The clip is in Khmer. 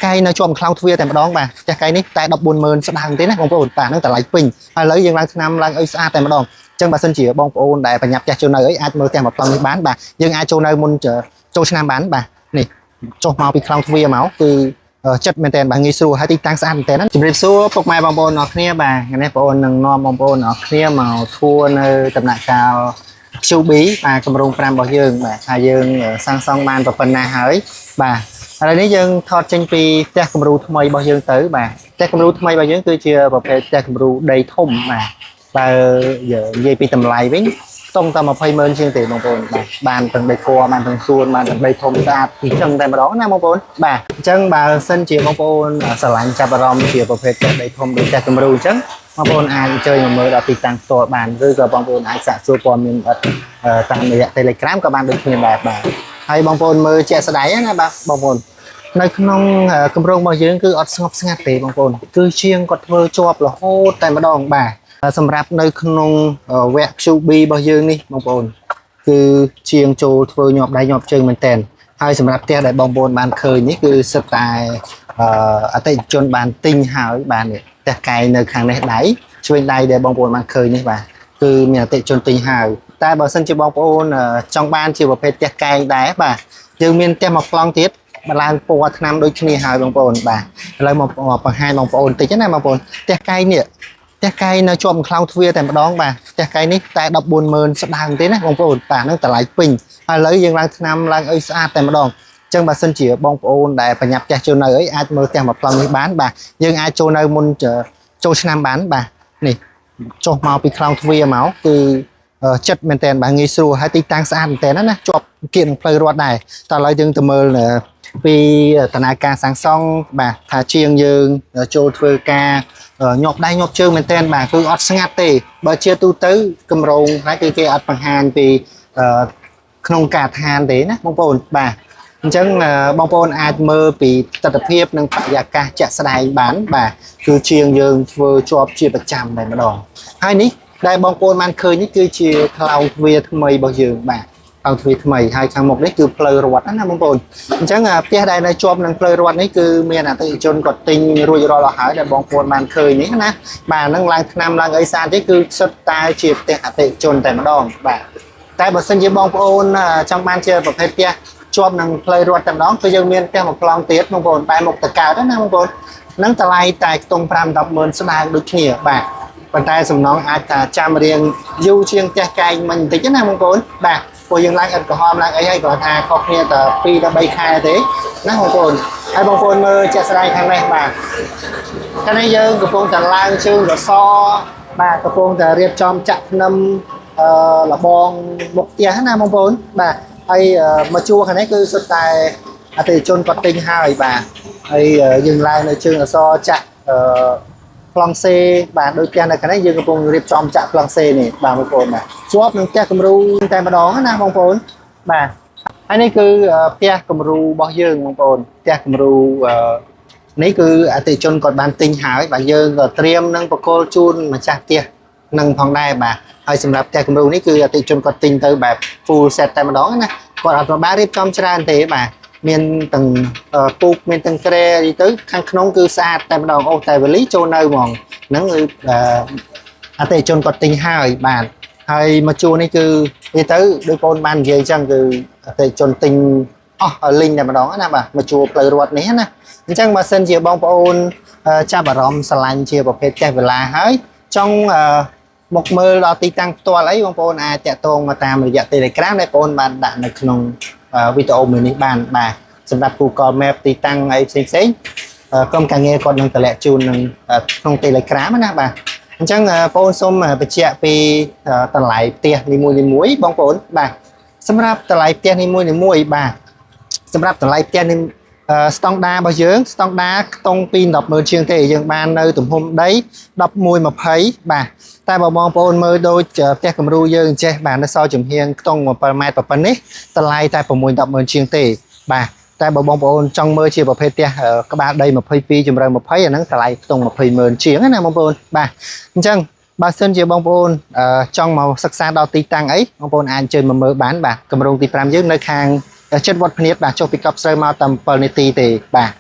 កែនៅជាប់ខ្លោងទ្វារតែម្ដងបាទផ្ទះកែនេះតែ140000ស្ដាងទេណាបងប្អូនបាទហ្នឹងតម្លៃពេញហើយឥឡូវយើងឡើងឆ្នាំឡើងអីស្អាតតែម្ដងអញ្ចឹងបើសិនជាបងប្អូនដែលបញ្ញាប់ផ្ទះចូលនៅអីអាចមើលផ្ទះមួយប្លង់នេះបានបាទយើងអាចចូលនៅមុនចូលឆ្នាំបានបាទនេះចុះមកពីខ្លោងទ្វារមកគឺចិត្តមែនតើបាទងាយស្រួលហើយទីតាំងស្អាតមែនតើណាជំរាបសួរពុកម៉ែបងប្អូនអរគ្នាបាទថ្ងៃនេះបងប្អូននឹងនាំបងប្អូនអរគ្នាមកធួនៅដំណាក់កាល QB បាទគម្រោង5របស់យើងបាទថាយើងសាងសង់បានប៉ុណ្ណាហើយបាទឥឡូវនេះយើងថតចេញពីផ្ទះគំរូថ្មីរបស់យើងទៅបាទផ្ទះគំរូថ្មីរបស់យើងគឺជាប្រភេទផ្ទះគំរូដីធំបាទបើនិយាយពីតម្លៃវិញខ្ទង់តែ200,000ជាងទេបងប្អូនបាទបានទាំងដីគួរបានទាំងសួនបានទាំងដីធំស្អាតអញ្ចឹងតែម្ដងណាបងប្អូនបាទអញ្ចឹងបើសិនជាបងប្អូនស្រឡាញ់ចាប់អារម្មណ៍ជាប្រភេទផ្ទះដីធំដូចផ្ទះគំរូអញ្ចឹងបងប្អូនអាចអញ្ជើញមកមើលដល់ទីតាំងផ្ទាល់បានឬក៏បងប្អូនអាចសាកសួរព័ត៌មានតាមរយៈ Telegram ក៏បានដូចគ្នាដែរបាទហើយបងប្អូនមើលជាក់ស្ដែងណាបាទបងប្អូននៅក្នុងគម្រោងរបស់យើងគឺអត់ស្ងប់ស្ងាត់ទេបងប្អូនគឺជាងគាត់ធ្វើជាប់រហូតតែម្ដងបាទសម្រាប់នៅក្នុងវគ្គ QB របស់យើងនេះបងប្អូនគឺជាងចូលធ្វើញាប់ដៃញាប់ជើងមែនតើហើយសម្រាប់ផ្ទះដែលបងប្អូនបានឃើញនេះគឺសិតតែអតិថិជនបានទិញហើយបាននេះផ្ទះកែងនៅខាងនេះដៃឆ្វេងដៃដែលបងប្អូនបានឃើញនេះបាទគឺមានអតិថិជនទិញហើយតែបើសិនជាបងប្អូនចង់បានជាប្រភេទផ្ទះកែងដែរបាទយើងមានផ្ទះមួយប្លង់ទៀតបានឡើងពណ៌ថ្នាំដូចគ្នាហើយបងប្អូនបាទឥឡូវមកបង្ហាញបងប្អូនតិចណាបងប្អូនផ្ទះកែងនេះផ្ទះកែងនៅជាប់ខ្លោងទ្វារតែម្ដងបាទផ្ទះកែងនេះតែ140000ស្ដាងទេណាបងប្អូនបាទហ្នឹងតម្លៃពេញហើយឥឡូវយើងឡើងថ្នាំឡើងអីស្អាតតែម្ដងអញ្ចឹងបើសិនជាបងប្អូនដែលបញ្ញាប់ផ្ទះចូលនៅអីអាចមើលផ្ទះមួយប្លង់នេះបានបាទយើងអាចចូលនៅមុនចូលឆ្នាំបានបាទនេះចុះមកពីខ្លោងទ្វារមកគឺចិត្តមែនតើបាទងាយស្រួលហើយទីតាំងស្អាតមែនតើណាជាប់គៀកនឹងផ្លូវរដ្ឋដែរតើឥឡូវយើងទៅមើលពីដំណើរការសាងសង់បាទថាជាងយើងចូលធ្វើការញាប់ដៃញាប់ជើងមែនតើបាទគឺអត់ស្ងាត់ទេបើជាទូទៅគម្រោងហ្នឹងគឺគេអត់បង្ហាញពីក្នុងការដ្ឋានទេណាបងប្អូនបាទអញ្ចឹងបងប្អូនអាចមើលពីទស្សនវិជ្ជានិងបរិយាកាសជាក់ស្ដែងបានបាទគឺជាងយើងធ្វើជាប់ជាប្រចាំតែម្ដងហើយនេះដែលបងប្អូនបានឃើញនេះគឺជាខ្លោងទ្វារថ្មីរបស់យើងបាទខ្លោងទ្វារថ្មីហើយខាងមុខនេះគឺផ្លូវរដ្ឋណាបងប្អូនអញ្ចឹងផ្ទះដែលនៅជាប់នឹងផ្លូវរដ្ឋនេះគឺមានអតិថិជនគាត់ទិញរួចរាល់អស់ហើយដែលបងប្អូនបានឃើញនេះណាបាទហ្នឹងឡើងថ្នាំឡើងអីស្អាតទេគឺសុទ្ធតែជាផ្ទះអតិថិជនតែម្ដងបាទតែបើសិនជាបងប្អូនចង់បានជាប្រភេទផ្ទះជាប់នឹងផ្លូវរដ្ឋតែម្ដងគឺយើងមានផ្ទះមួយប្លង់ទៀតបងប្អូនបែរមុខទៅកើតណាបងប្អូននឹងតម្លៃតែខ្ទង់5-100000ស្ដាងដូចគ្នាបាទប៉ុន្តែសំណងអាចថាចាំរៀងយូរជាងផ្ទះកែងមិនបន្តិចណាបងប្អូនបាទពួកយើងឡើងឥតក្រហមឡើងអីហើយគាត់ថាខុសគ្នាតែ2 3ខែទេណាបងប្អូនហើយបងប្អូនមើលជាក់ស្ដែងខាងនេះបាទខាងនេះយើងកំពុងតែឡើងជើងរសបាទកំពុងតែរៀបចំចាក់ភ្នំលបងមុខផ្ទះណាបងប្អូនបាទហើយមកជួរខាងនេះគឺសុទ្ធតែអតិថិជនគាត់ទិញហើយបាទហើយយើងឡើងនៅជើងអសចាក់ប្លង់សេបាទដូចផ្ទះនៅខាងនេះយើងកំពុងរៀបចំចាក់ប្លង់សេនេះបាទបងប្អូនបាទជាប់នឹងផ្ទះគំរូតែម្ដងណាបងប្អូនបាទហើយនេះគឺផ្ទះគំរូរបស់យើងបងប្អូនផ្ទះគំរូនេះគឺអតិថិជនគាត់បានទិញហើយបាទយើងក៏ត្រៀមនឹងបកគលជូនម្ចាស់ផ្ទះនឹងផងដែរបាទហើយសម្រាប់ផ្ទះគំរូនេះគឺអតិថិជនគាត់ទិញទៅបែប full set តែម្ដងណាគាត់អត់បានរៀបចំច្រើនទេបាទមានទាំងពូកមានទាំងក្រែអីទៅខាងក្នុងគឺស្អាតតែម្ដងអូតែវេលីចូលនៅហ្មងហ្នឹងគឺអតិថិជនគាត់ទិញហើយបាទហើយមកជួរនេះគឺនិយាយទៅដោយបងបាននិយាយអញ្ចឹងគឺអតិថិជនទិញអស់លីងតែម្ដងណាបាទមកជួរផ្លូវរដ្ឋនេះណាអញ្ចឹងបើសិនជាបងប្អូនចាប់អារម្មណ៍ស្រឡាញ់ជាប្រភេទផ្ទះវិឡាហើយចង់មកមើលដល់ទីតាំងផ្ទាល់អីបងប្អូនអាចតាក់ទងមកតាមរយៈ Telegram ដែលបងប្អូនបានដាក់នៅក្នុងវីដេអូមួយនេះបានបាទសម្រាប់ Google Map ទីតាំងអីផ្សេងៗក្រុមការងារគាត់នឹងតម្លាក់ជូននឹងក្នុង Telegram ណាបាទអញ្ចឹងបងប្អូនសូមបញ្ជាក់ពីតម្លៃផ្ទះនីមួយៗបងប្អូនបាទសម្រាប់តម្លៃផ្ទះនីមួយៗបាទសម្រាប់តម្លៃផ្ទះនេះស្តង់ដាររបស់យើងស្តង់ដារខ្ទង់ពី100000ជាងទេយើងបាននៅទំហំដី1120បាទតែបើបងប្អូនមើលដូចផ្ទះគំរូយើងចេះបាទនៅសល់ចំហៀងខ្ទង់7ម៉ែត្រប៉ុណ្ណេះតម្លៃតែ6-100000ជាងទេបាទតែបើបងប្អូនចង់មើលជាប្រភេទផ្ទះក្បាលដី22ជម្រៅ20អាហ្នឹងតម្លៃខ្ទង់200,000ជាងណាបងប្អូនបាទអញ្ចឹងបើសិនជាបងប្អូនចង់មកសិក្សាដល់ទីតាំងអីបងប្អូនអាចអញ្ជើញមកមើលបានបាទគម្រោងទី5យើងនៅខាងចិត្តវត្តភ្នៀតបាទចុះពីកប់ស្រូវមកតាម7នាទីទេបាទ